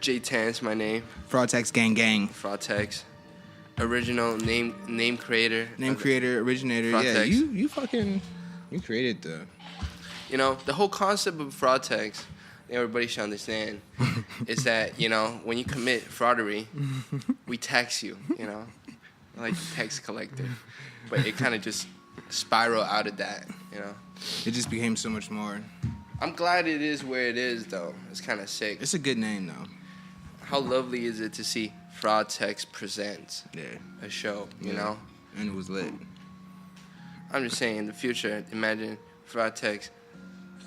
J10's my name. FraudTax gang. FraudTax. Original name creator. Name creator, originator. FraudTax. Yeah, you created the... You know, the whole concept of FraudTax, everybody should understand, is that, you know, when you commit fraudery, we tax you, you know, like a tax collector. But it kind of just spiral out of that, you know. It just became so much more. I'm glad it is where it is, though. It's kind of sick. It's a good name, though. How lovely is it to see FraudTax presents a show, you know? And it was lit. I'm just saying, in the future, imagine FraudTax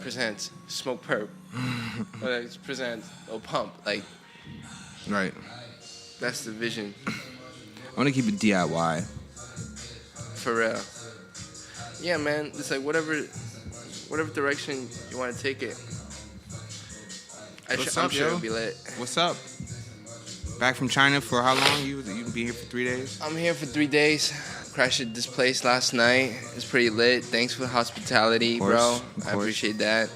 presents Smoke Perp. Or presents Lil Pump. Like, right. That's the vision. I want to keep it DIY. For real. Yeah, man. It's like whatever direction you want to take it. I'm sure it'll be lit. What's up? Back from China for how long? You be here for 3 days? I'm here for 3 days. Crashed at this place last night. It's pretty lit. Thanks for the hospitality, bro. I appreciate that.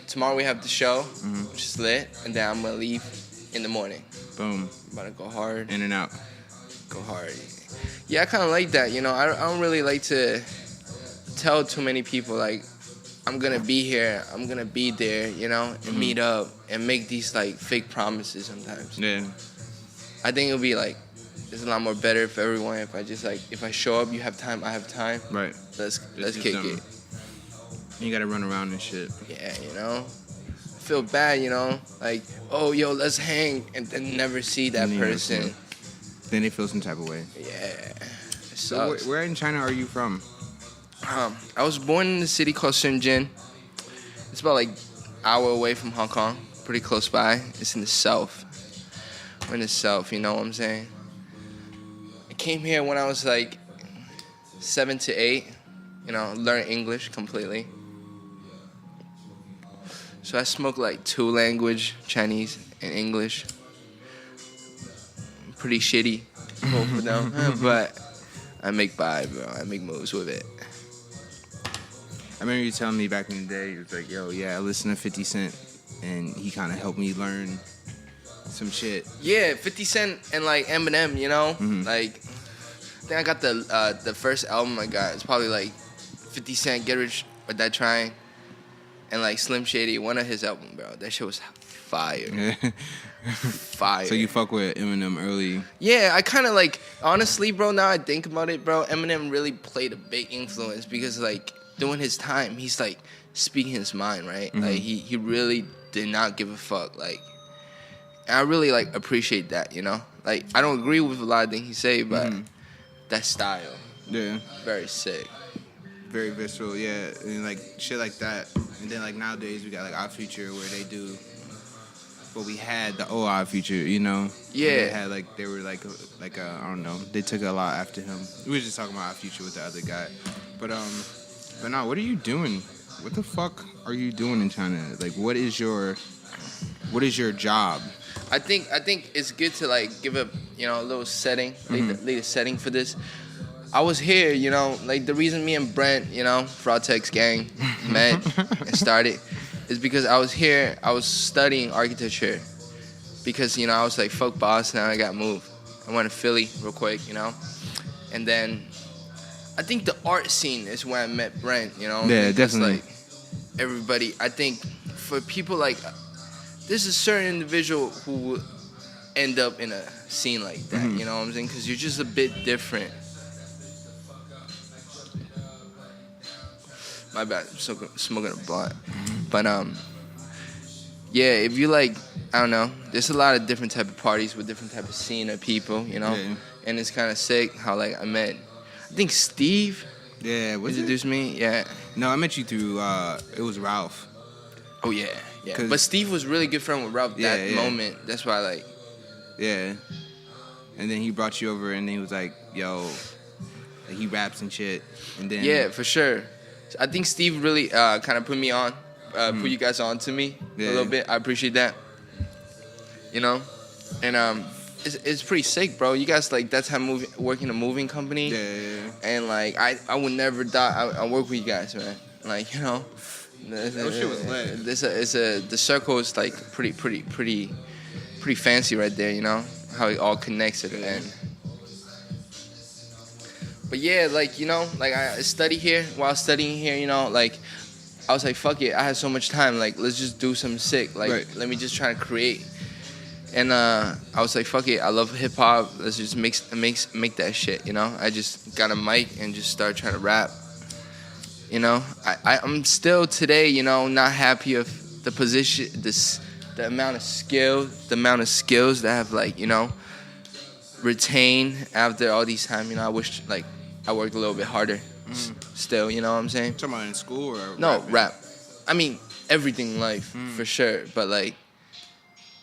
Tomorrow we have the show, which is lit, and then I'm gonna leave in the morning. Boom. I'm about to go hard. In and out. Go hard. Yeah, I kind of like that. You know, I don't really like to tell too many people like I'm gonna be here, I'm gonna be there. You know, and meet up and make these like fake promises sometimes. Yeah. I think it'll be like. It's a lot more better for everyone if I show up, you have time, I have time. Right. Let's kick it. You gotta run around and shit. Yeah, you know. I feel bad, you know. Like, oh, yo, let's hang, and then never see that person. Then they feel some type of way. Yeah. It sucks. So where in China are you from? I was born in a city called Shenzhen. It's about like an hour away from Hong Kong. Pretty close by. It's in the south. We're in the south, you know what I'm saying? Came here when I was like 7 to 8, you know, learn English completely. So I spoke like 2 languages, Chinese and English. Pretty shitty, both of them, but I make bro. I make moves with it. I remember you telling me back in the day, you was like, yo, yeah, I listen to 50 Cent, and he kind of helped me learn some shit. Yeah, 50 Cent and like Eminem, you know? Like, I think I got the first album I got. It's probably like 50 Cent, Get Rich or Die Trying, and like Slim Shady, one of his albums, bro. That shit was fire. Fire. So you fuck with Eminem early? Yeah, I kind of like, honestly, bro, now I think about it, bro, Eminem really played a big influence because like during his time, he's like speaking his mind, right? Like he really did not give a fuck, like. And I really like appreciate that, you know. Like I don't agree with a lot of things he say, but that style, very sick, very visceral, yeah, and like shit like that. And then like nowadays we got like Odd Future where they do what we had the old Odd Future, you know. Yeah. They had like they were like I don't know. They took a lot after him. We were just talking about Odd Future with the other guy, but no, what are you doing? What the fuck are you doing in China? Like, what is your job? I think it's good to like give a a little setting, lay the setting for this. I was here, you know, like the reason me and Brent, you know, FraudTax gang met and started is because I was here. I was studying architecture because you know I was like fuck Boston, I got moved. I went to Philly real quick, you know, and then I think the art scene is where I met Brent, you know. Yeah, definitely. Like everybody, I think for people like. There's a certain individual who will end up in a scene like that, you know what I'm saying? Because you're just a bit different. My bad, I'm smoking a blunt. But, yeah, if you like, I don't know, there's a lot of different type of parties with different type of scene of people, you know? Yeah. And it's kind of sick how, like, I met, I think Steve introduced me. Yeah. No, I met you through, it was Ralph. Oh, yeah. Yeah, but Steve was really good friend with Ralph that moment. That's why, like... Yeah. And then he brought you over, and then he was like, yo... Like, he raps and shit. And then... Yeah, for sure. I think Steve really kind of put me on. Put you guys on to me a little bit. I appreciate that. You know? And it's pretty sick, bro. You guys, like, that's how work in a moving company. Yeah. And, like, I would never die. I work with you guys, man. Like, you know... That shit was lit. The circle is like pretty fancy right there. You know how it all connects at the end. But yeah, like, you know, like I study here. While studying here, you know, like I was like, fuck it. I had so much time. Like, let's just do something sick. Like, right. Let me just try to create. And I was like, fuck it. I love hip hop. Let's just make that shit. You know. I just got a mic and just started trying to rap. You know. I'm still today, you know, not happy of the position, the amount of skills that I have, like, you know, retained after all these time. You know, I wish like I worked a little bit harder. Still, you know what I'm saying? Talking about in school or no rapping? Rap. I mean everything in life for sure, but like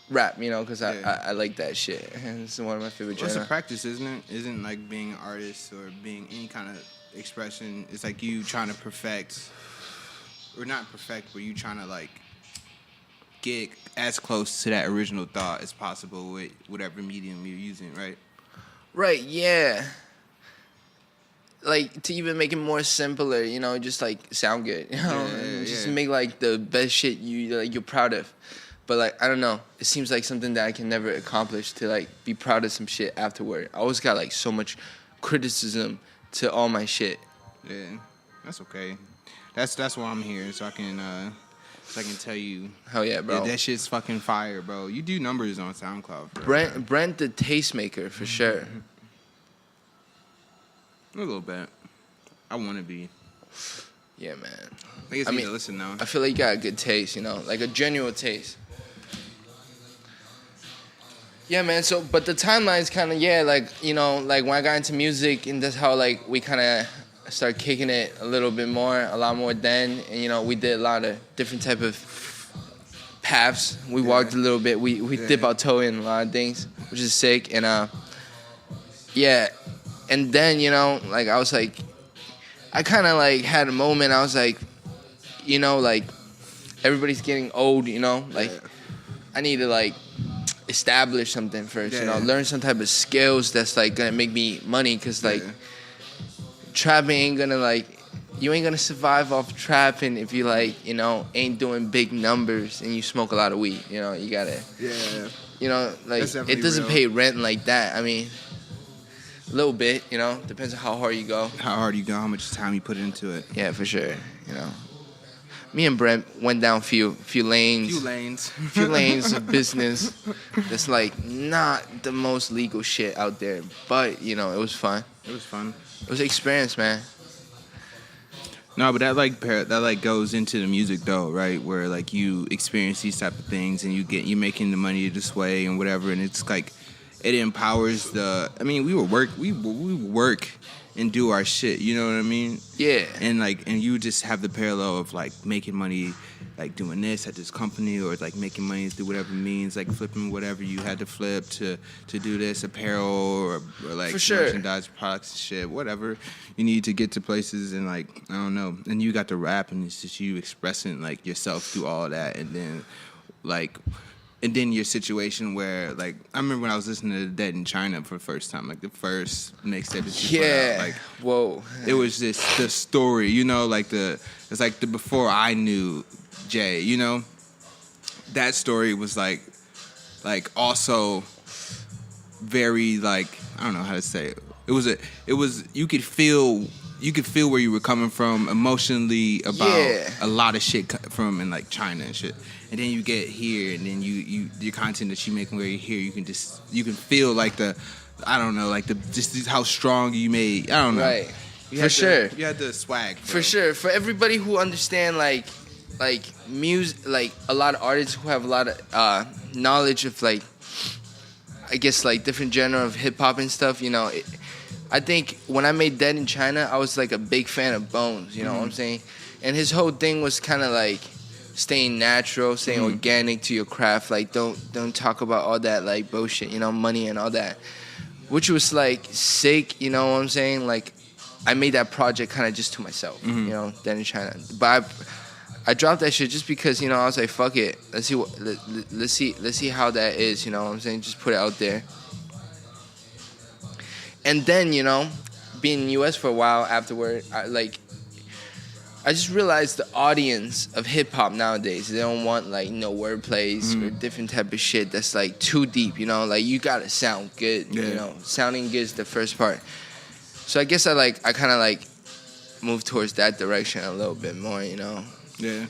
rap, you know, because I like that shit. And it's one of my favorite genres. It's a practice, isn't it? Isn't like being an artist or being any kind of expression. It's like you trying to perfect, or not perfect, but you trying to like get as close to that original thought as possible with whatever medium you're using, right? Right. Yeah. Like, to even make it more simpler, you know, just like sound good, you know, just make like the best shit you're proud of. But like, I don't know, it seems like something that I can never accomplish, to like be proud of some shit afterward. I always got like so much criticism to all my shit. Yeah, that's okay. That's why I'm here, so I can tell you. Hell yeah, bro. That shit's fucking fire, bro. You do numbers on SoundCloud, bro. Brent the tastemaker for sure. A little bit. I want to be. Yeah, man. I mean, listen now. I feel like you got a good taste, you know, like a genuine taste. Yeah, man. So, but the timeline's kind of, like, you know, like when I got into music, and that's how like we kind of started kicking it a lot more then, and you know, we did a lot of different type of paths. We walked a little bit. We dip our toe in a lot of things, which is sick. And and then, you know, like I was like, I kind of like had a moment. I was like, you know, like everybody's getting old, you know, like I need to like establish something first, you know, learn some type of skills that's like gonna make me money, because like trapping ain't gonna like, you ain't gonna survive off trapping if you like, you know, ain't doing big numbers and you smoke a lot of weed, you know. You gotta you know, like it doesn't pay rent like that. I mean, a little bit, you know, depends on how hard you go. How much time you put into it. Yeah, for sure, you know. Me and Brent went down few lanes of business that's like not the most legal shit out there, but you know, it was fun. It was fun. It was an experience, man. No, but that goes into the music though, right? Where like you experience these type of things and you making the money this way and whatever, and it's like it empowers the. I mean, we work and do our shit. You know what I mean? Yeah. And you just have the parallel of like making money, like doing this at this company, or like making money through whatever means, like flipping whatever you had to flip to do this apparel or like merchandise products and shit, whatever you need to get to places, and like I don't know. And you got to rap, and it's just you expressing like yourself through all that, and then your situation where, like, I remember when I was listening to Dead in China for the first time, like the first mixtape that you put out, like, whoa, it was just the story, you know, like it's like the before I knew Jay, you know, that story was like also very like, I don't know how to say it. It was you could feel where you were coming from emotionally about a lot of shit from in like China and shit. And then you get here, and then your content that you make when you're here, you can feel like just how strong you made. I don't know. Right. You had the swag. Bro. For sure. For everybody who understand like music, like a lot of artists who have a lot of knowledge of like, I guess like different genre of hip hop and stuff. You know, I think when I made Dead in China, I was like a big fan of Bones. You know what I'm saying? And his whole thing was kind of like staying natural, staying organic to your craft. Like don't talk about all that like bullshit, you know, money and all that. Which was like sick, you know what I'm saying? Like I made that project kind of just to myself, you know, Dead in China. But I dropped that shit just because, you know, I was like, fuck it. Let's see how that is, you know what I'm saying? Just put it out there. And then, you know, being in the US for a while afterward, I just realized the audience of hip hop nowadays, they don't want like word plays or different type of shit that's like too deep, like you gotta sound good, sounding good is the first part. So I guess I kind of like move towards that direction a little bit more, Yeah.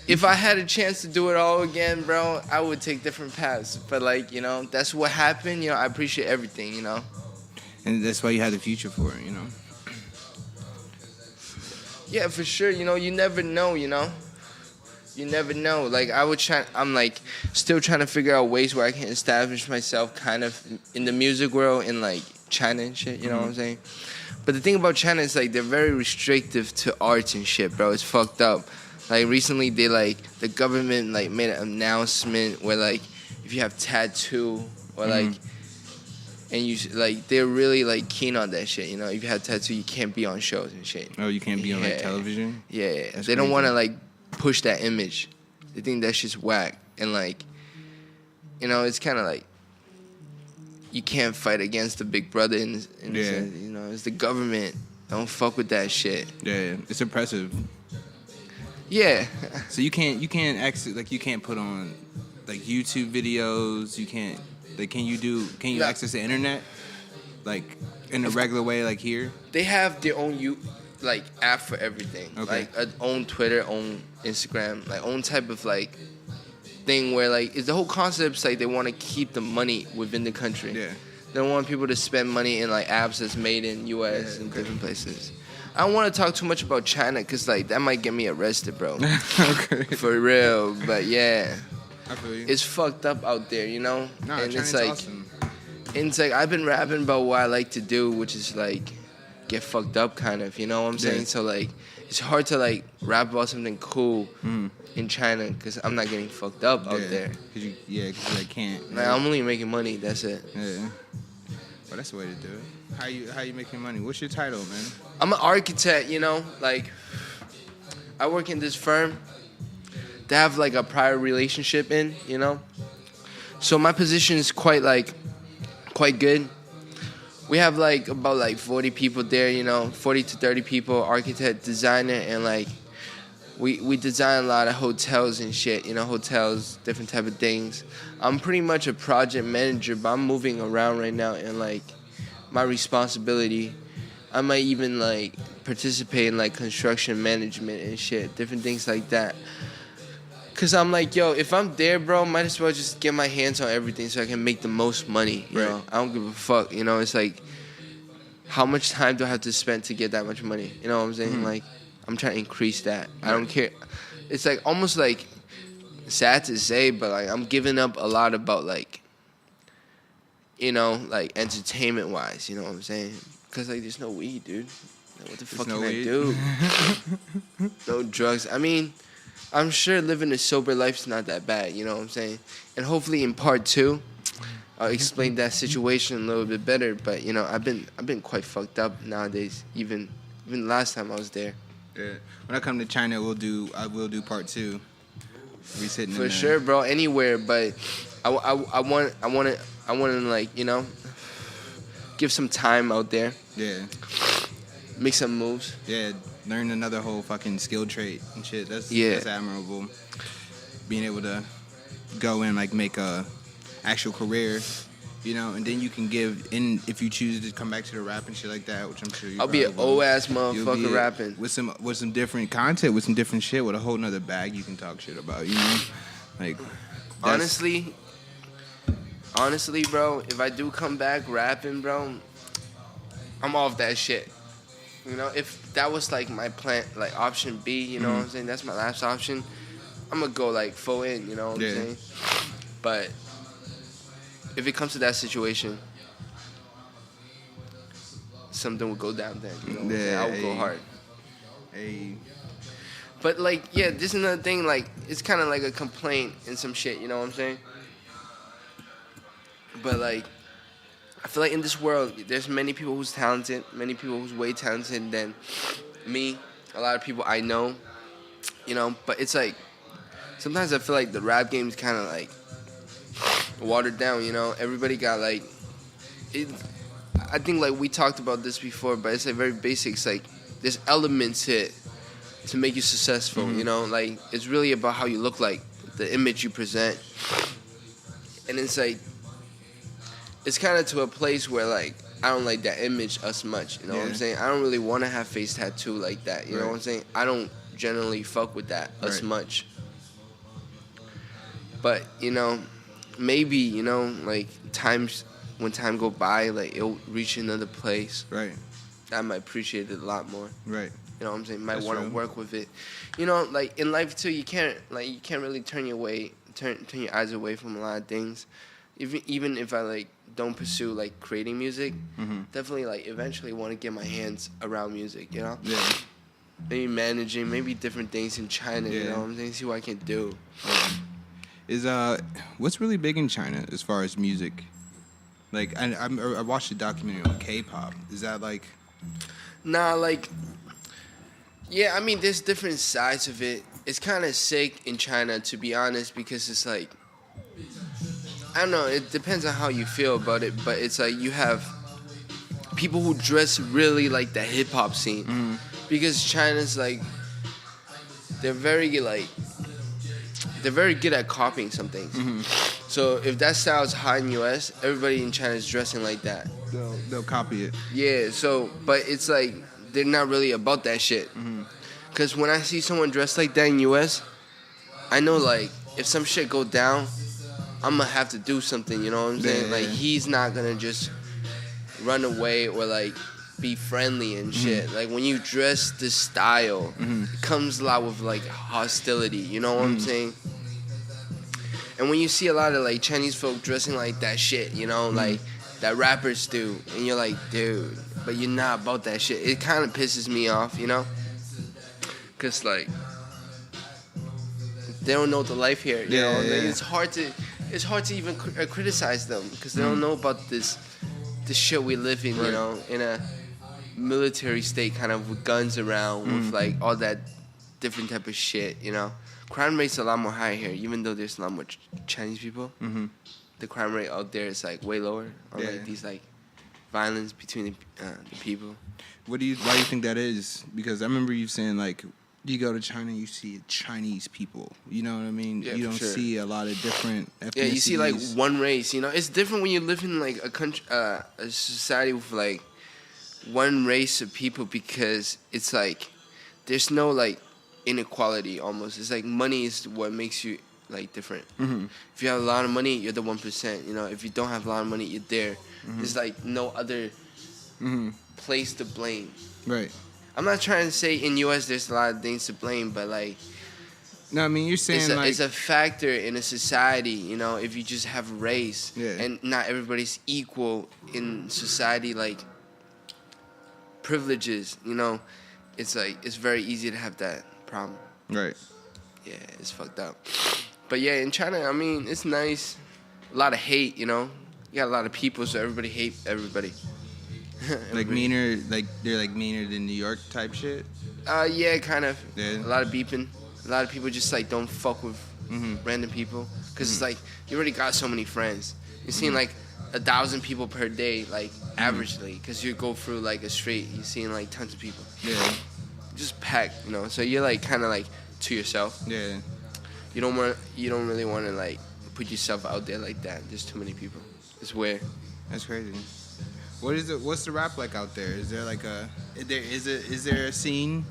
If I had a chance to do it all again, bro, I would take different paths. But that's what happened. I appreciate everything. And that's why you have the future for it. Yeah, for sure. You never know. You never know. I'm still trying to figure out ways where I can establish myself kind of in the music world in like China and shit. You know what I'm saying? But the thing about China is like they're very restrictive to arts and shit, bro. It's fucked up. Like recently, the government made an announcement where if you have tattoo or and you they're really keen on that shit. If you have tattoo, you can't be on shows and shit. Oh, you can't be on television. Yeah, they don't want to push that image. They think that shit's whack and it's kind of you can't fight against the big brother in a sense, it's the government. Don't fuck with that shit. Yeah, it's oppressive. Yeah. So you can't access you can't put on YouTube videos. You can't can you access the internet in a regular way here? They have their own app for everything. Okay. Own Twitter, own Instagram, own type of thing where it's the whole concept they want to keep the money within the country. Yeah. They don't want people to spend money in apps that's made in US and different places. I don't want to talk too much about China because that might get me arrested, bro. Okay. For real, but yeah. I feel you. It's fucked up out there, Nah, and China's it's awesome. And it's I've been rapping about what I like to do, which is get fucked up kind of, you know what I'm saying? So it's hard to rap about something cool in China because I'm not getting fucked up out there. Cause you can't. I'm only making money. That's it. Yeah. Well, that's the way to do it. How you making money? What's your title, man? I'm an architect. I work in this firm. They have a prior relationship in, So my position is quite good. We have about 40 people there, 40 to 30 people, architect, designer, and we design a lot of hotels and shit, hotels, different type of things. I'm pretty much a project manager, but I'm moving around right now and my responsibility. I might even participate in construction management and shit, different things like that. Cause I'm yo, if I'm there, bro, might as well just get my hands on everything so I can make the most money. You know, I don't give a fuck. It's how much time do I have to spend to get that much money? You know what I'm saying? I'm trying to increase that. I don't care. It's almost sad to say, but I'm giving up a lot about entertainment wise. You know what I'm saying? Cause there's no weed, dude. What the fuck can I do? No drugs. I mean, I'm sure living a sober life's not that bad. You know what I'm saying? And hopefully in part 2, I'll explain that situation a little bit better. But I've been quite fucked up nowadays. Even last time I was there. Yeah. When I come to China, I will do part 2. We sitting for sure, bro. Anywhere, but I want to give some time out there. Yeah. Make some moves. Yeah. Learn another whole fucking skill trait and shit. That's admirable. Being able to go and make a actual career, and then you can give in if you choose to come back to the rap and shit like that, which I'm sure I'll be an old ass motherfucker rapping with some different content, with some different shit, with a whole nother bag you can talk shit about, honestly, bro, if I do come back rapping, bro, I'm off that shit. If that was my plan, option B, you know what I'm saying? That's my last option. I'm gonna go full in, you know what I'm saying? But if it comes to that situation, something will go down then. You know what I'm saying? I will go hard. Hey. But this is another thing. It's kind of a complaint and some shit. You know what I'm saying? But I feel in this world, there's many people who's talented, many people who's way talented than me. A lot of people I know, But it's sometimes I feel the rap game is kind of watered down. Everybody got it. I think we talked about this before, but it's very basic. It's there's elements to it to make you successful. You know, like it's really about how you look like, the image you present, and it's like it's kind of to a place where like I don't like that image as much. You know what I'm saying? I don't really want to have face tattoo like that. You know what I'm saying? I don't generally fuck with that as much. But you know, maybe you know, like when time go by, like it'll reach another place. Right. I might appreciate it a lot more. Right. You know what I'm saying? Might want to work with it. You know, like in life too, you can't really turn your eyes away from a lot of things. Even if I like don't pursue like creating music, definitely like eventually want to get my hands around music. You know. Yeah. Maybe managing, maybe different things in China. You know what I'm saying? See what I can do. Is what's really big in China as far as music? Like I watched a documentary on K-pop. Is that like? Nah, like. Yeah, I mean, there's different sides of it. It's kind of sick in China, to be honest, because it's like, I don't know, it depends on how you feel about it, but it's like you have people who dress really like the hip-hop scene. Because China's like, they're very good at copying some things. So if that style is hot in the US, everybody in China is dressing like that. They'll copy it. Yeah, so, but it's like, they're not really about that shit. Because when I see someone dressed like that in US, I know, like, if some shit go down, I'm going to have to do something, you know what I'm saying? Like, he's not going to just run away or, like, be friendly and shit. Like, when you dress this style, it comes a lot with, like, hostility, you know what I'm saying? And when you see a lot of, like, Chinese folk dressing like that shit, you know, like, that rappers do, and you're like, dude, but you're not about that shit. It kind of pisses me off, you know? Because, like, they don't know the life here, you know? Like, it's hard to even criticize them, because they don't know about this shit we live in, you know? In a military state, kind of, with guns around, with, like, all that different type of shit, you know? Crime rate's a lot more high here, even though there's a lot more Chinese people. The crime rate out there is, like, way lower. Or, like, these, like, violence between the people. Why do you think that is? Because I remember you saying, like, you go to China, you see Chinese people. You know what I mean? Yeah, you don't see a lot of different ethnicities. Yeah, you see, like, one race, you know? It's different when you live in, like, a country, a society with, like, one race of people, because it's, like, there's no, like, inequality almost. It's, like, money is what makes you, like, different. If you have a lot of money, you're the 1%. You know, if you don't have a lot of money, you're there. There's, like, no other place to blame. Right. I'm not trying to say in U.S. there's a lot of things to blame, but, like... No, I mean, you're saying, it's a factor in a society, you know, if you just have race. And not everybody's equal in society, like, privileges, you know. It's, like, it's very easy to have that problem. Right. Yeah, it's fucked up. But, yeah, in China, I mean, it's nice. A lot of hate, you know. You got a lot of people, so everybody hate everybody. Like meaner, like they're like meaner than New York type shit? Yeah, kind of. Yeah. A lot of beeping. A lot of people just like don't fuck with random people. Because it's like, you already got so many friends. You're seeing like 1,000 people per day, like averagely. Because you go through like a street, you're seeing like tons of people. Yeah. Just packed, you know. So you're like kind of like to yourself. Yeah. You don't really want to like put yourself out there like that. There's too many people. It's weird. That's crazy. What's the rap like out there? Is there like is there a scene?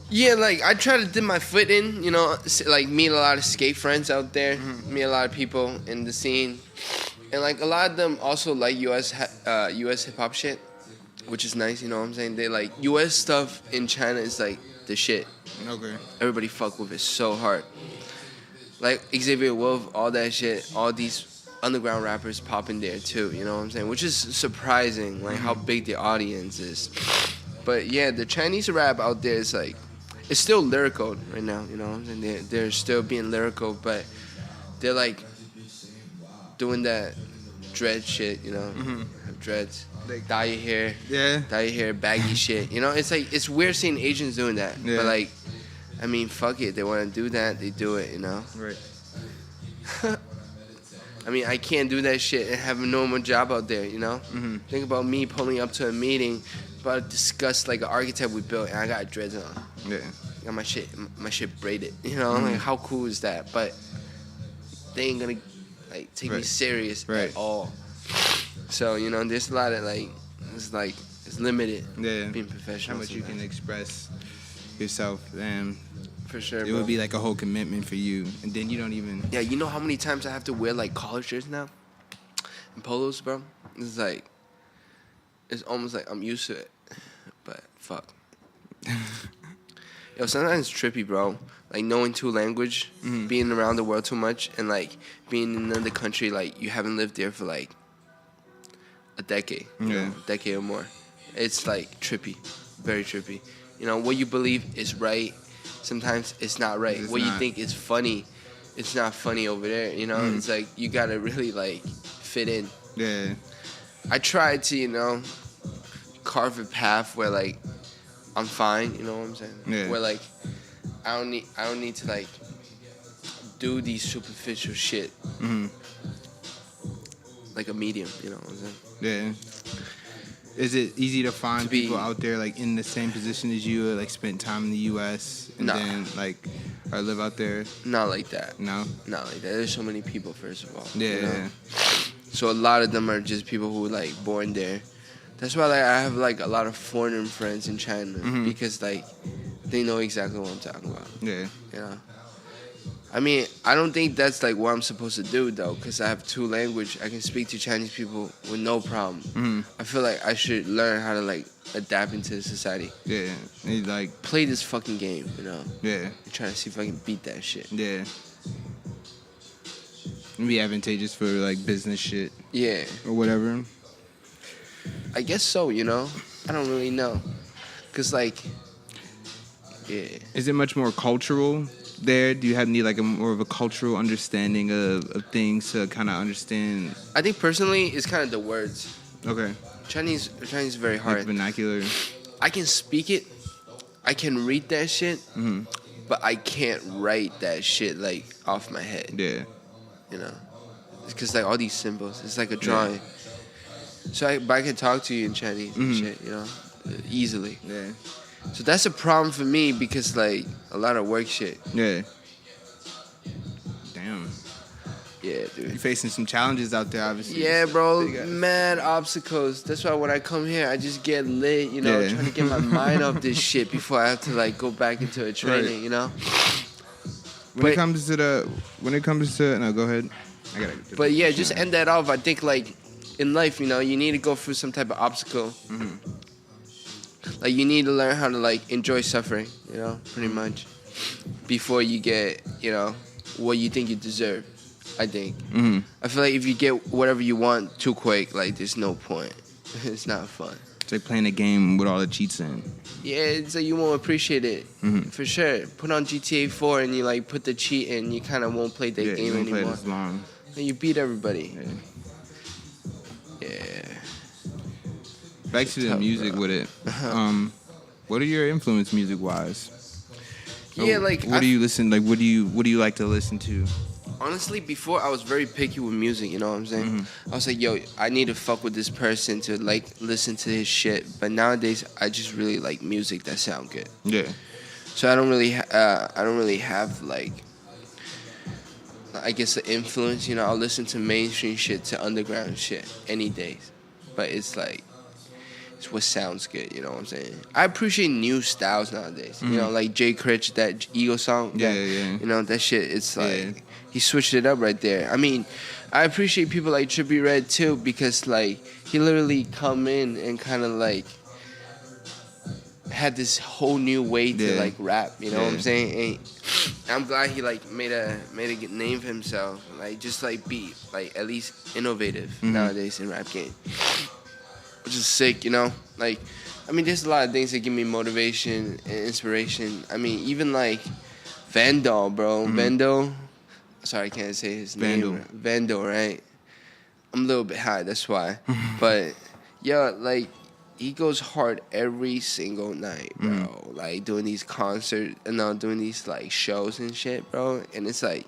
Yeah, like I try to dip my foot in, you know, like meet a lot of skate friends out there, meet a lot of people in the scene, and like a lot of them also like US hip hop shit, which is nice, you know what I'm saying? They like US stuff in China is like the shit. Okay. Everybody fuck with it so hard. Like Xavier Wolf, all that shit, all these underground rappers popping there too, you know what I'm saying? Which is surprising, like how big the audience is. But yeah, the Chinese rap out there is like, it's still lyrical right now, you know what I'm saying? They're still being lyrical, but they're like doing that dread shit, you know? Have dreads. Like dye your hair. Yeah. Dye your hair, baggy shit. You know, it's like, it's weird seeing Asians doing that. Yeah. But like, I mean, fuck it. They want to do that, they do it, you know? Right. I mean, I can't do that shit and have a normal job out there, you know? Think about me pulling up to a meeting about to discuss like an archetype we built, and I got dreads on. Yeah. Got my shit braided. You know, like how cool is that? But they ain't gonna like take me serious at all. So you know, there's a lot of like it's limited. Yeah. Being professional. How much you can express yourself, and for sure, it would be like a whole commitment for you, and then you don't even. Yeah, you know how many times I have to wear like collar shirts now, and polos, bro. It's like, it's almost like I'm used to it, but fuck. Yo, sometimes it's trippy, bro. Like knowing two language, being around the world too much, and like being in another country, like you haven't lived there for like a decade, you know, a decade or more. It's like trippy, very trippy. You know, what you believe is right, sometimes it's not right. What you think is funny, it's not funny over there. You know, it's like you gotta really like fit in. Yeah. I tried to, you know, carve a path where like I'm fine. You know what I'm saying? Yeah. Where like I don't need to like do these superficial shit. Like a medium. You know what I'm saying? Yeah. Is it easy to find people out there like in the same position as you, or like spent time in the U.S. and then like or live out there? Not like that. No. Not like that. There's so many people. First of all. Yeah. You know? So a lot of them are just people who were like born there. That's why like I have like a lot of foreign friends in China because like they know exactly what I'm talking about. Yeah. You know. I mean, I don't think that's like what I'm supposed to do though, because I have two language. I can speak to Chinese people with no problem. I feel like I should learn how to like adapt into the society. Yeah, and like play this fucking game, you know. Yeah. And try to see if I can beat that shit. Yeah. It'd be advantageous for like business shit. Yeah. Or whatever. I guess so, you know. I don't really know, cause like, yeah. Is it much more cultural there? Do you need like a more of a cultural understanding of things to kind of understand? I think personally, it's kind of the words. Okay. Chinese is very hard. Like vernacular. I can speak it. I can read that shit. But I can't write that shit like off my head. Yeah. You know, it's because like all these symbols. It's like a drawing. Yeah. So I can talk to you in Chinese and shit. You know, easily. Yeah. So that's a problem for me because like a lot of work shit. Yeah. Damn. Yeah, dude. You're facing some challenges out there, obviously. Yeah, bro. Mad obstacles. That's why when I come here, I just get lit, you know, trying to get my mind off this shit before I have to like go back into a training, you know. When it comes to no, go ahead. But yeah, just end that off. I think like in life, you know, you need to go through some type of obstacle. Like you need to learn how to like enjoy suffering, you know, pretty much, before you get, you know, what you think you deserve. I think. I feel like if you get whatever you want too quick, like there's no point. It's not fun. It's like playing a game with all the cheats in. Yeah, it's like you won't appreciate it. For sure. Put on GTA 4 and you like put the cheat in, you kind of won't play that game anymore. Play it as long. And you beat everybody. Yeah. Back to the music with it. What are your influence music wise? Yeah, like what do you listen? Like what do you like to listen to? Honestly, before I was very picky with music, you know what I'm saying? I was like, yo, I need to fuck with this person to like listen to his shit. But nowadays, I just really like music that sound good. Yeah. So I don't really have like, I guess the influence. You know, I'll listen to mainstream shit to underground shit any days. But it's like, it's what sounds good. You know what I'm saying? I appreciate new styles nowadays. You know, like Jay Critch, that Ego song. Yeah. You know that shit. It's like. He switched it up right there. I mean, I appreciate people like Trippie Redd too because like he literally come in and kind of like had this whole new way to like rap. You know what I'm saying? And I'm glad he like made a name for himself. Like just like be like at least innovative nowadays in rap game, which is sick. You know, like I mean, there's a lot of things that give me motivation and inspiration. I mean, even like Vandal, bro. Vandal. Sorry, I can't say his name. Vandal, right? I'm a little bit high, that's why. But, yo, like, he goes hard every single night, bro. Like, doing these concerts, doing these, like, shows and shit, bro. And it's like,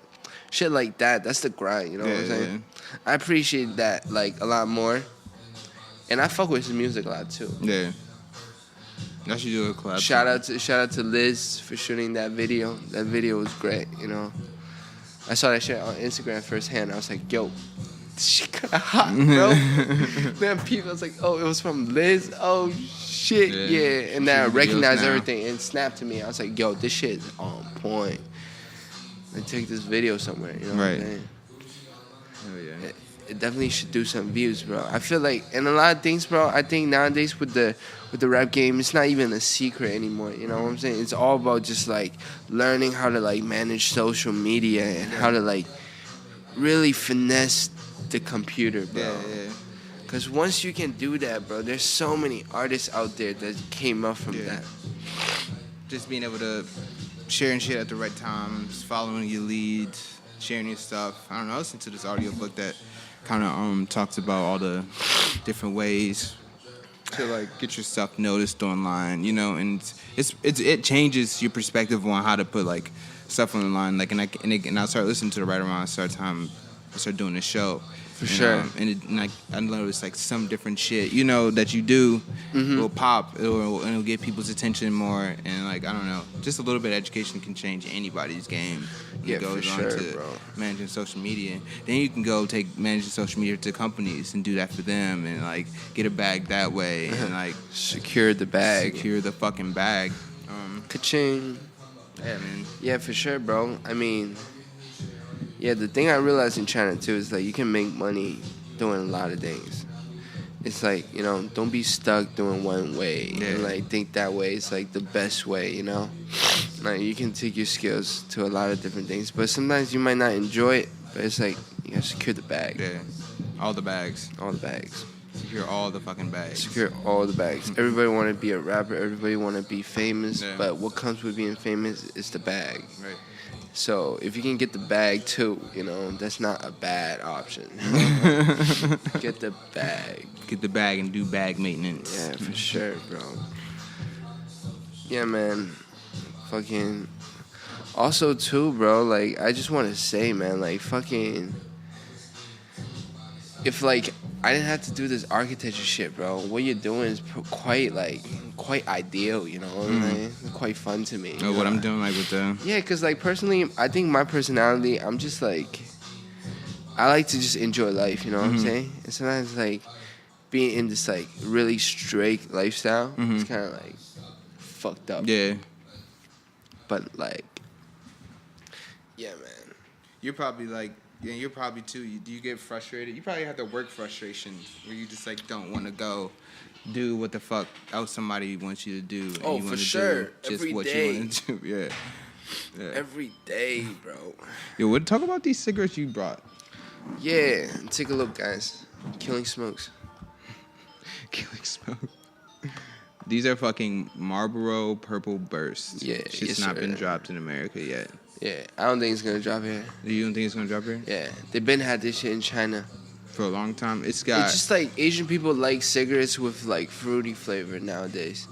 shit like that, that's the grind, you know what I'm saying? I appreciate that, like, a lot more. And I fuck with his music a lot, too. Yeah. I should do a collab. Shout out to Liz for shooting that video. That video was great, you know. I saw that shit on Instagram firsthand. I was like, yo, this shit kinda hot, bro. Then people was like, oh, it was from Liz? Oh shit, yeah. And then I recognized everything and snapped to me. I was like, yo, this shit is on point. And take this video somewhere, you know what I'm saying? Oh yeah. It definitely should do some views, bro. I feel like, and a lot of things, bro, I think nowadays with the rap game, it's not even a secret anymore, you know what I'm saying? It's all about just, like, learning how to, like, manage social media and how to, like, really finesse the computer, bro. Yeah. Because once you can do that, bro, there's so many artists out there that came up from that. Just being able to sharing shit at the right times, following your leads, sharing your stuff. I don't know, I listened to this audiobook that kind of talks about all the different ways to like get your stuff noticed online, you know, and it changes your perspective on how to put like stuff online. Like, and I started listening to the right around I started doing the show. For sure. I noticed like some different shit, you know, that you do will pop, it'll get people's attention more, and like I don't know, just a little bit of education can change anybody's game. Yeah, for sure, bro. Managing social media. Then you can go take managing social media to companies and do that for them, and like get a bag that way, and like secure the bag. Secure the fucking bag. Ka-ching. Yeah, man. Yeah, for sure, bro. I mean, yeah, the thing I realized in China too is like you can make money doing a lot of things. It's like, you know, don't be stuck doing one way and like think that way is like the best way, you know? Like you can take your skills to a lot of different things, but sometimes you might not enjoy it, but it's like you gotta secure the bag. Yeah. All the bags. All the bags. Secure all the fucking bags. Secure all the bags. Everybody wanna be a rapper, everybody wanna be famous, but what comes with being famous is the bag. Right. So if you can get the bag too, you know, that's not a bad option. Get the bag. Get the bag and do bag maintenance. Yeah, for sure, bro. Yeah, man. Fucking. Also, too, bro, like, I just want to say, man, like, fucking. If, like, I didn't have to do this architecture shit, bro, what you're doing is quite ideal, you know what I mean? Quite fun to me. Oh, what I'm doing, like, with the... Yeah, because, like, personally, I think my personality, I'm just, like... I like to just enjoy life, you know what I'm saying? And sometimes, like, being in this, like, really straight lifestyle, it's kind of, like, fucked up. Yeah. But, like... Yeah, man. You're probably, like... Yeah, you're probably too. Do you get frustrated? You probably have the work frustration where you just like don't want to go do what the fuck else somebody wants you to do. And Oh, you for sure. Do just Every what day. you want to do. Yeah. Every day, bro. Yo, what? Talk about these cigarettes you brought. Yeah, take a look, guys. Killing Smokes. Killing Smoke. These are fucking Marlboro Purple Bursts. Yeah, It's not been dropped in America yet. Yeah, I don't think it's gonna drop here. You don't think it's gonna drop here? Yeah, they've been had this shit in China for a long time. It's just like Asian people like cigarettes with like fruity flavor nowadays.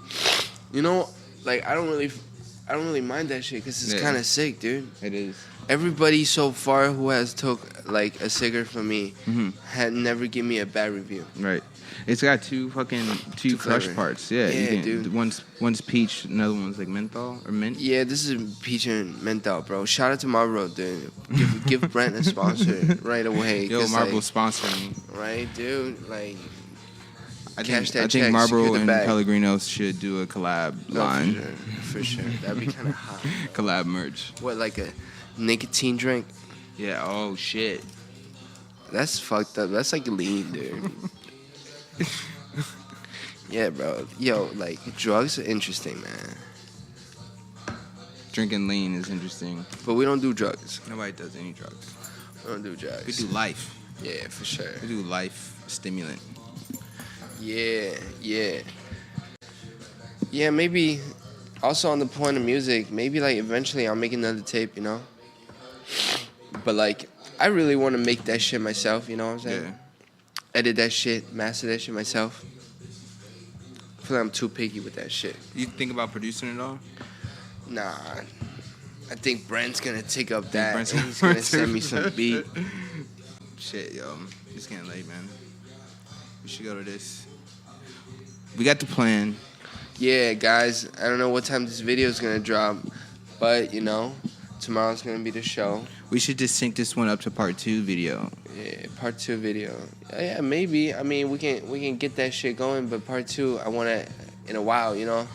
You know, like I don't really mind that shit because it's kind of sick, dude. It is. Everybody so far who has took like a cigarette from me had never give me a bad review. Right. It's got two crush parts. Yeah, dude. One's peach, another one's like menthol or mint. Yeah, this is peach and menthol, bro. Shout out to Marlboro, dude. Give Brent a sponsor right away. Yo, Marlboro like, sponsoring. Right, dude. Like, I think Marlboro and Pellegrino should do a collab line. For sure. That'd be kind of hot. Collab merch. What, like a nicotine drink? Yeah. Oh shit. That's fucked up. That's like lean, dude. Yeah, bro. Yo, like, drugs are interesting, man. Drinking lean is interesting. But we don't do drugs. Nobody does any drugs. We don't do drugs. We do life. Yeah, for sure. We do life stimulant. Yeah. Yeah, maybe also on the point of music, maybe, like, eventually I'll make another tape, you know? But, like, I really want to make that shit myself, you know what I'm saying? Yeah. Edit that shit, master that shit myself. I feel like I'm too picky with that shit. You think about producing it all? Nah. I think Brent's gonna take up that and he's gonna send me some beat. Shit, yo. It's getting late, man. We should go to this. We got the plan. yeah, guys, I don't know what time this video is gonna drop, but you know, tomorrow's gonna be the show. We should just sync this one up to part 2 video. Yeah, part 2 video. Yeah, maybe. I mean, we can get that shit going, but part 2, I want to in a while, you know,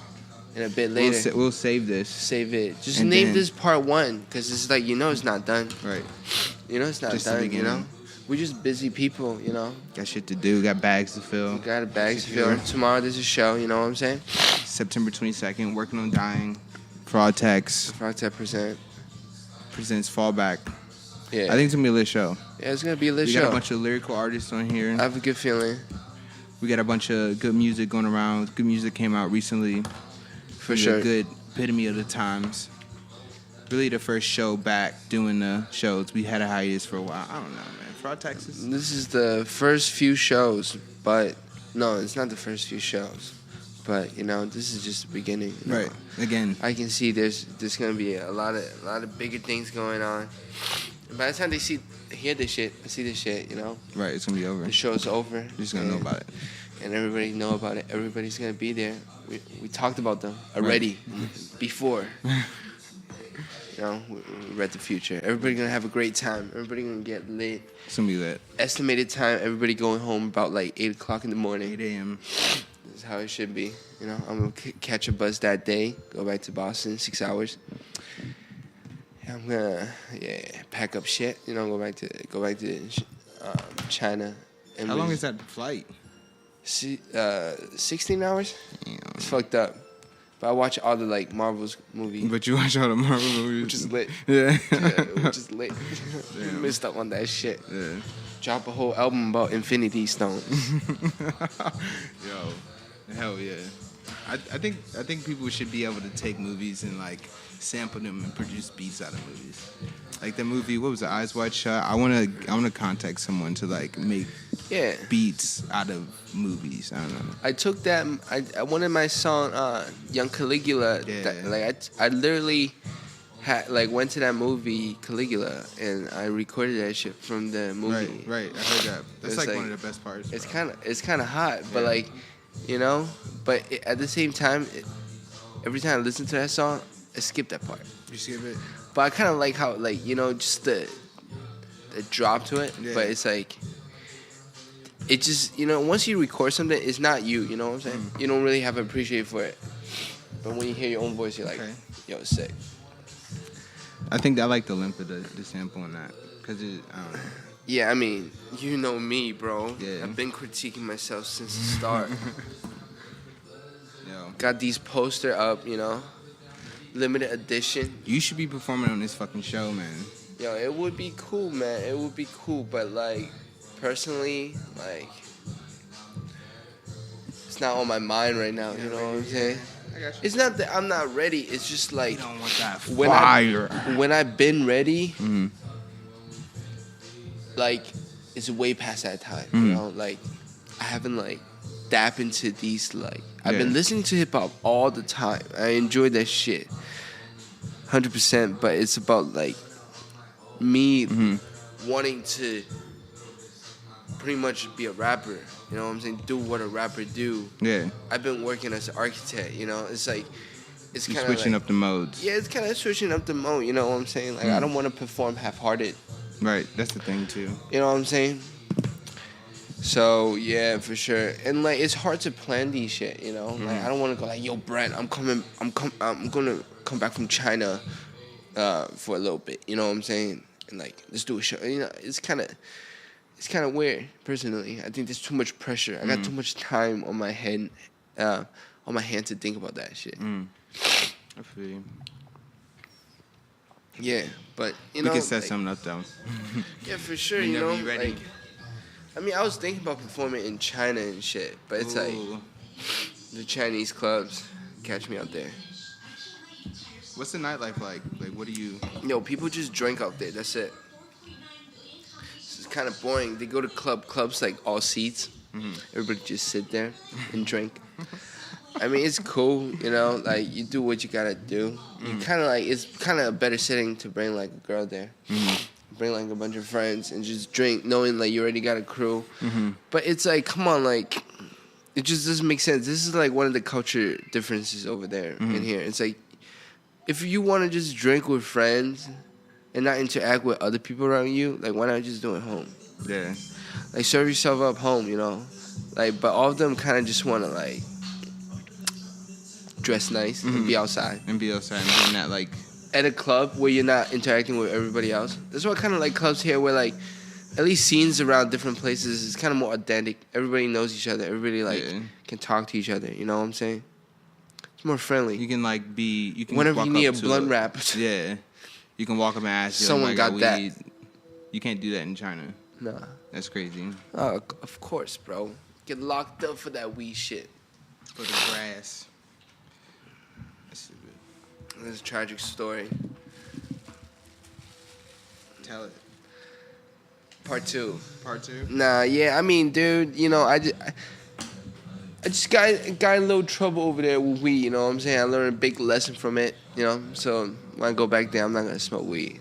in a bit later. We'll save this. Save it. Just And name then- this part 1, because it's like, you know, it's not done. Right. You know, it's not Just the done. You beginning. know, we're just busy people. You know, Got shit to do. Got bags to fill. we got a bag to Shit to fill. do. Tomorrow there's a show. You know what I'm saying? September 22nd. Working on dying. FraudTax FraudTax presents Fallback. Yeah. I think it's gonna be a lit show. Yeah, it's gonna be a lit We show. got a bunch of lyrical artists on here. I have a good feeling. We got a bunch of good music going around. Good music came out recently. For Really sure. A good epitome of the times. Really the first show back doing the shows. We had a hiatus for a while. I don't know, man. FraudTax is... This is the first few shows, but no, it's not the first few shows. But you know, this is just the beginning. You know? Right. Again. I can see there's gonna be a lot of bigger things going on. And by the time they hear this shit, see this shit, you know, Right. It's gonna be over. the show's over. You're just gonna know about it. And everybody know about it. Everybody's gonna be there. We talked about them already before. You know, we read the future. Everybody gonna have a great time. Everybody gonna get lit. It's gonna be lit. Estimated time, everybody going home about like 8 o'clock in the morning. 8 a.m. This is how it should be. You know, I'm gonna catch a bus that day. Go back to Boston, 6 hours. And I'm gonna pack up shit. You know, go back to China. And How long is that flight? 16 hours. Damn. It's fucked up. But I watch all the like Marvel's movies, But you watch all the Marvel movies. which is lit. Yeah. Which is lit. Damn. Missed up on that shit. Yeah. Drop a whole album about Infinity Stones. Yo, hell yeah. I think people should be able to take movies and like sample them and produce beats out of movies. Like the movie, what was it, Eyes Wide Shut? I wanna contact someone to like make Yeah. beats out of movies. I don't know. I took that. I wanted my song, Young Caligula. Yeah. I literally went to that movie Caligula and I recorded that shit from the movie. Right. I heard that. That's It's like one of the best parts. It's bro. kind of hot, but Yeah. like, you know. But at the same time, every time I listen to that song, I skip that part. You skip it. But I kind of like how, like, you know, just the drop to it. Yeah. But it's like, it just, you know, once you record something, it's not you. You know what I'm saying? You don't really have an appreciation for it. But when you hear your own voice, you're like, Okay. yo, it's sick. I think I like the length of the sample on that because I don't know. Yeah, I mean, you know me, bro. Yeah. I've been critiquing myself since the start. Yo, Got these poster up, you know, limited edition. you should be performing on this fucking show, man. Yo, it would be cool, man. It would be cool, but like, personally, like, it's not on my mind right now. You know what I'm saying? I got you. It's not that I'm not ready. It's just like You don't want that when fire. when I've been ready, Mhm. like, it's way past that time. Mhm. You know, like, I haven't like dapped into these like. I've Yeah. been listening to hip hop all the time. I enjoy that shit, 100%. But it's about like me wanting to pretty much be a rapper. You know what I'm saying? Do what a rapper do. Yeah, I've been working as an architect. You know, it's like it's you're kind of switching like, up the modes. Yeah, it's kind of switching up the mode. You know what I'm saying? Like I don't want to perform half-hearted. Right, that's the thing too. You know what I'm saying? So yeah, for sure. And like it's hard to plan these shit. You know, like I don't want to go like, yo, Brent, I'm gonna come back from China for a little bit. You know what I'm saying? And like let's do a show. You know, it's kind of weird. Personally, I think there's too much pressure. I got too much time on my head, on my hand to think about that shit. I feel you. Yeah, but you We know, can set like, something up though. yeah, for sure. You Whenever know, you ready. like, I mean, I was thinking about performing in China and shit, but it's like Ooh. the Chinese clubs catch me out there. What's the nightlife like? Like, what do you? Yo, people just drink out there. That's it. It's kind of boring. They go to clubs like all seats. Everybody just sit there and drink. I mean, it's cool, you know. Like you do what you gotta do. You kind of like it's kind of a better setting to bring like a girl there. Bring like a bunch of friends and just drink, knowing like you already got a crew. But it's like, come on, like it just doesn't make sense. This is like one of the culture differences over there and here. It's like, if you want to just drink with friends and not interact with other people around you, like, why not just do it home? Yeah. Like, serve yourself up home, you know? Like, but all of them kind of just want to, like, dress nice and be outside. And be outside and doing that, like... At a club where you're not interacting with everybody else. That's why I kind of like clubs here where, like, at least scenes around different places is kind of more authentic. Everybody knows each other. Everybody, like, can talk to each other. You know what I'm saying? It's more friendly. You can, like, be... You can whenever walk you need a up to blunt wrap. Yeah. You can walk up and ask you, Someone got that. weed. You can't do that in China. Nah. That's crazy. Oh, of course, bro. Get locked up for that weed shit. For the grass. That's stupid. That's a tragic story. Tell it. Part 2. Part 2? Nah, yeah, I mean, dude, you know, I just got in a little trouble over there with weed, you know what I'm saying? I learned a big lesson from it, you know? So when I go back there, I'm not going to smoke weed.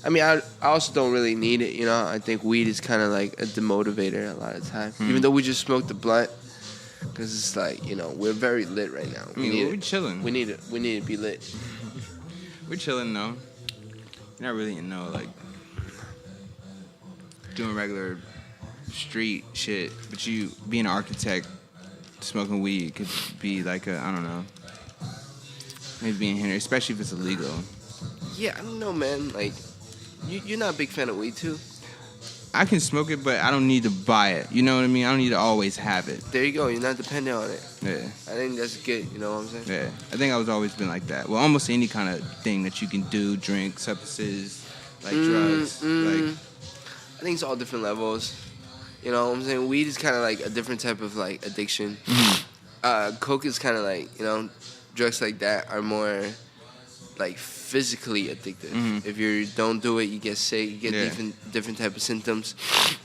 I mean, I also don't really need it, you know? I think weed is kind of like a demotivator a lot of the time. Even though we just smoked the blunt, because it's like, you know, we're very lit right now. We're chilling. We need to be lit. We're chilling, though. You're not really, like, doing regular street shit, but you being an architect, smoking weed could be like I don't know, maybe being here, especially if it's illegal. Yeah, I don't know, man. Like, you're not a big fan of weed, too? I can smoke it, but I don't need to buy it. You know what I mean? I don't need to always have it. There you go. You're not dependent on it. Yeah. I think that's good. You know what I'm saying? Yeah. I think I've always been like that. Well, almost any kind of thing that you can do, drink, substances, like drugs. Like, I think it's all different levels. You know what I'm saying? Weed is kind of like a different type of, like, addiction. Coke is kind of like, you know, drugs like that are more, like, physically addictive. If you don't do it, you get sick, you get different type of symptoms.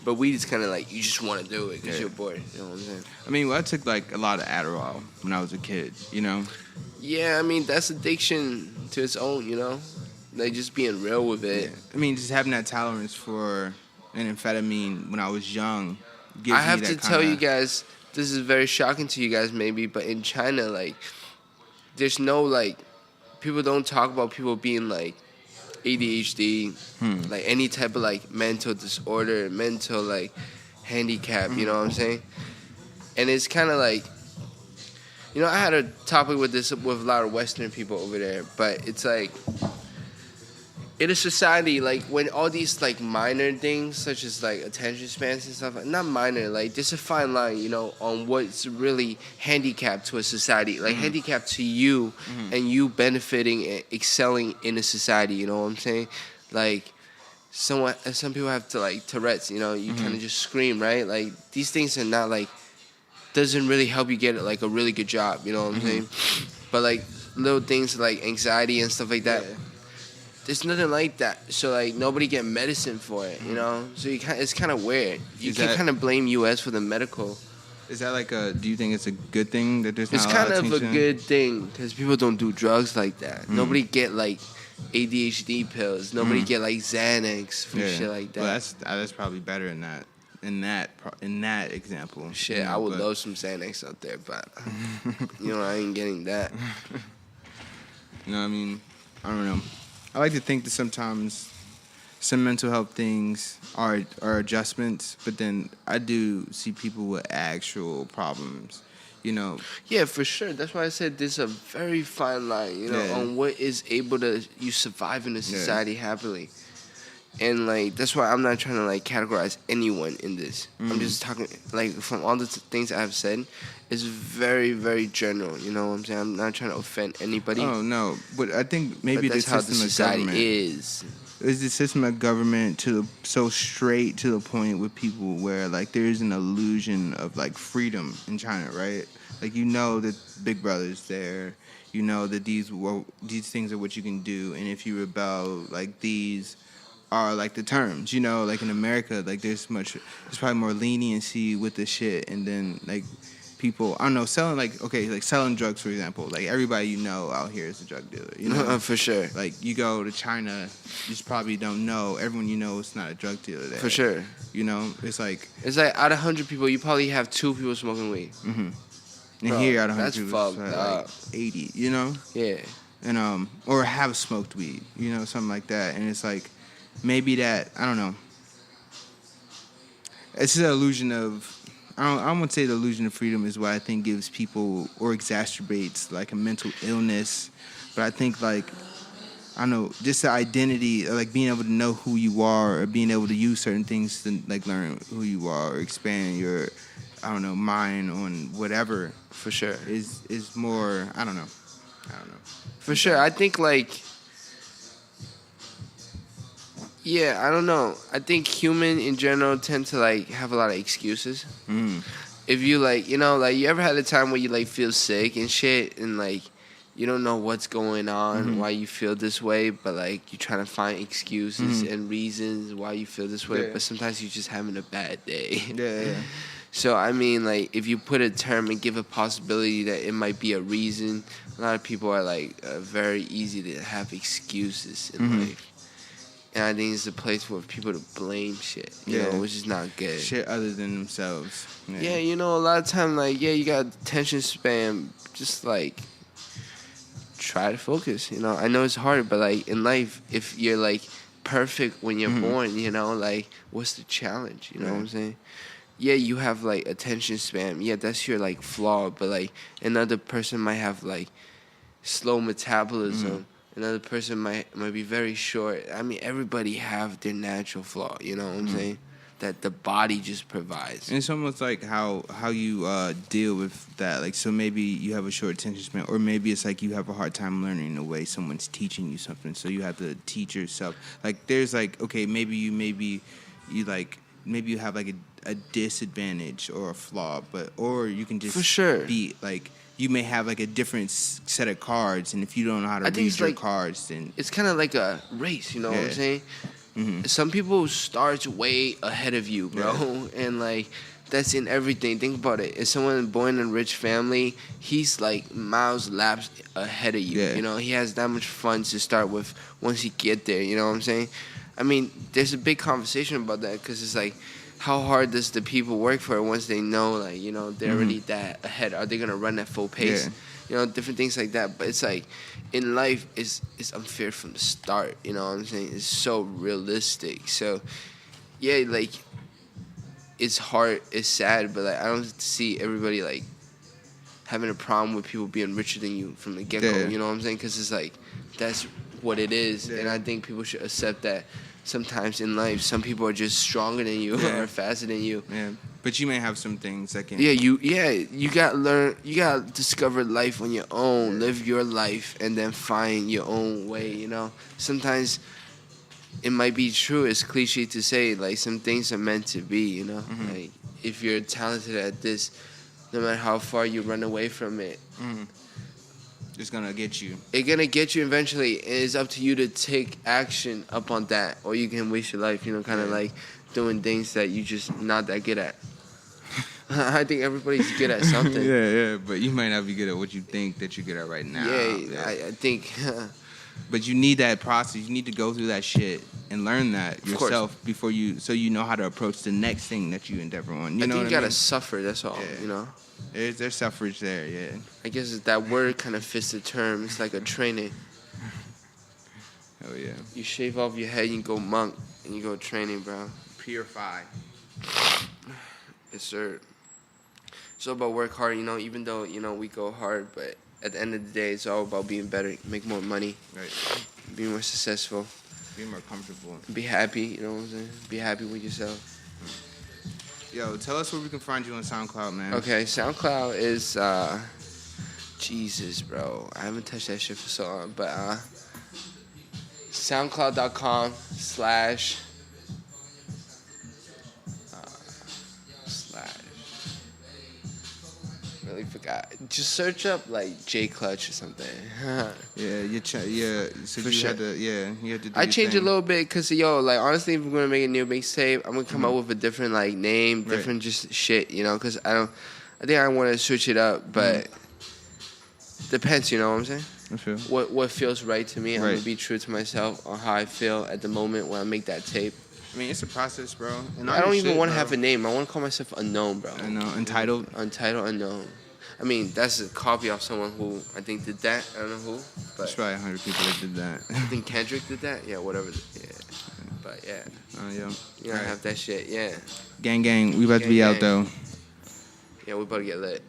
But weed is kind of like, you just want to do it because you're bored. You know what I'm saying? I mean, I took, like, a lot of Adderall when I was a kid, you know? Yeah, I mean, that's addiction to its own, you know? Like, just being real with it. Yeah. I mean, just having that tolerance for an amphetamine when I was young gives I have me that to tell you guys, this is very shocking to you guys maybe, but in China, like, there's no, like, people don't talk about people being, like, ADHD, like, any type of, like, mental disorder, mental, like, handicap, you know what I'm saying? And it's kind of like, you know, I had a topic with this with a lot of Western people over there, but it's like, in a society, like, when all these, like, minor things, such as, like, attention spans and stuff, not minor, like, there's a fine line, you know, on what's really handicapped to a society. Like, handicapped to you and you benefiting and excelling in a society, you know what I'm saying? Like, some people have to, like, Tourette's, you know, you kind of just scream, right? Like, these things are not, like, doesn't really help you get, like, a really good job, you know what I'm saying? But, like, little things like anxiety and stuff like that, there's nothing like that. So, like, nobody get medicine for it, you know? So it's kind of weird. You can kind of blame U.S. for the medical. Is that like do you think it's a good thing that there's not It's a lot kind of a attention? good thing because people don't do drugs like that. Nobody get, like, ADHD pills. Nobody get, like, Xanax for shit like that. Well, that's probably better in that example. Shit, you know, I would love some Xanax out there, but, you know, I ain't getting that. You know what I mean? I don't know. I like to think that sometimes some mental health things are adjustments, but then I do see people with actual problems, you know. Yeah, for sure. That's why I said there's a very fine line, you know, on what is able to you survive in a society happily. And, like, that's why I'm not trying to, like, categorize anyone in this. I'm just talking, like, from all the things I've said, it's very, very general, you know what I'm saying? I'm not trying to offend anybody. Oh, no. But I think maybe that's the how system the of society government is. Is the system of government so straight to the point with people where, like, there's an illusion of, like, freedom in China, right? Like, you know that Big Brother's there. You know that these things are what you can do. And if you rebel, like, these are, like, the terms, you know? Like, in America, like, there's probably more leniency with the shit. And then, like, people, I don't know, selling like selling drugs, for example. Like everybody you know out here is a drug dealer. You know, For sure. Like you go to China, you just probably don't know. Everyone you know is not a drug dealer there. For sure. You know, it's like out of 100 people, you probably have 2 people smoking weed. Mm-hmm. And Bro, here out of 100 that's people, fucked like up. 80. You know. Yeah. And or have smoked weed. You know, something like that. And it's like maybe that, I don't know. It's an illusion of. I won't say the illusion of freedom is what I think gives people or exacerbates like a mental illness, but I think like, I don't know, just the identity, like being able to know who you are or being able to use certain things to like learn who you are or expand your, I don't know, mind on whatever. For sure. Is more, I don't know. For sure. I think like, yeah, I don't know. I think human in general tend to like have a lot of excuses. If you like, you know, like you ever had a time where you like feel sick and shit and like you don't know what's going on, why you feel this way, but like you're trying to find excuses and reasons why you feel this way, but sometimes you're just having a bad day. Yeah. So I mean, like if you put a term and give a possibility that it might be a reason, a lot of people are like very easy to have excuses in life. And I think it's a place for people to blame shit, you know, which is not good. Shit other than themselves. Yeah, you know, a lot of time, like, yeah, you got attention span, just, like, try to focus, you know. I know it's hard, but, like, in life, if you're, like, perfect when you're born, you know, like, what's the challenge, you know what I'm saying? Yeah, you have, like, attention span. Yeah, that's your, like, flaw, but, like, another person might have, like, slow metabolism. Another person might be very short. I mean, everybody have their natural flaw, you know what I'm saying? That the body just provides. And it's almost like how you deal with that. Like, so maybe you have a short attention span, or maybe it's like you have a hard time learning the way someone's teaching you something, so you have to teach yourself. Like, there's like, okay, maybe you have like a disadvantage or a flaw, or you can just For sure. be like, you may have like a different set of cards, and if you don't know how to read your cards, then it's kind of like a race, you know what I'm saying? Some people start way ahead of you, bro, and like that's in everything. Think about it. If someone born in a rich family, he's like miles laps ahead of you. You know, he has that much funds to start with once he get there. You know what I'm saying? I mean, there's a big conversation about that because it's like, how hard does the people work for it once they know, like, you know, they're already that ahead? Are they gonna run at full pace? You know, different things like that. But it's like, in life, it's unfair from the start. You know what I'm saying? It's so realistic. So, yeah, like, it's hard, it's sad, but like I don't see everybody like having a problem with people being richer than you from the get-go. You know what I'm saying? Because it's like, that's what it is, and I think people should accept that. Sometimes in life, some people are just stronger than you or faster than you. Yeah, but you may have some things that can. You gotta learn. You gotta discover life on your own. Live your life, and then find your own way. You know, sometimes it might be true. It's cliche to say, like some things are meant to be. You know, like if you're talented at this, no matter how far you run away from it. It's gonna get you. It's gonna get you eventually. It's up to you to take action up on that, or you can waste your life. You know, kind of like doing things that you just not that good at. I think everybody's good at something. But you might not be good at what you think that you're good at right now. I think. But you need that process. You need to go through that shit and learn that yourself before so you know how to approach the next thing that you endeavor on. You know what I gotta mean? Suffer. That's all. You know. There's suffrage there, I guess that word kind of fits the term. It's like a training. Oh, yeah. You shave off your head, you go monk, and you go training, bro. Purify. Yes, sir. It's all about work hard, you know, even though, you know, we go hard, but at the end of the day, it's all about being better, make more money, be more successful. Be more comfortable. Be happy, you know what I'm saying? Be happy with yourself. Yo, tell us where we can find you on SoundCloud, man. Okay, SoundCloud is, Jesus, bro. I haven't touched that shit for so long, but, SoundCloud.com/ really forgot. Just search up like J Clutch or something. So For you sure. had to, you had to do I your changed thing. a little bit because like honestly, if we're gonna make a new mixtape, I'm gonna come up with a different like name, different just shit, you know, because I I think I want to switch it up, but depends. You know what I'm saying? I feel. What feels right to me. I'm Right. gonna be true to myself on how I feel at the moment when I make that tape. I mean, it's a process, bro. And all I don't your even shit, want to bro. have a name. I want to call myself Unknown, bro. I know, entitled. Untitled Unknown. I mean, that's a copy of someone who I think did that. I don't know who, There's but probably 100 people that did that. I think Kendrick did that. Yeah, whatever. Yeah, but yeah, Yo. you gotta have that shit. Yeah, Gang, gang. We about to Gang, be out, gang. though. yeah, we about to get lit.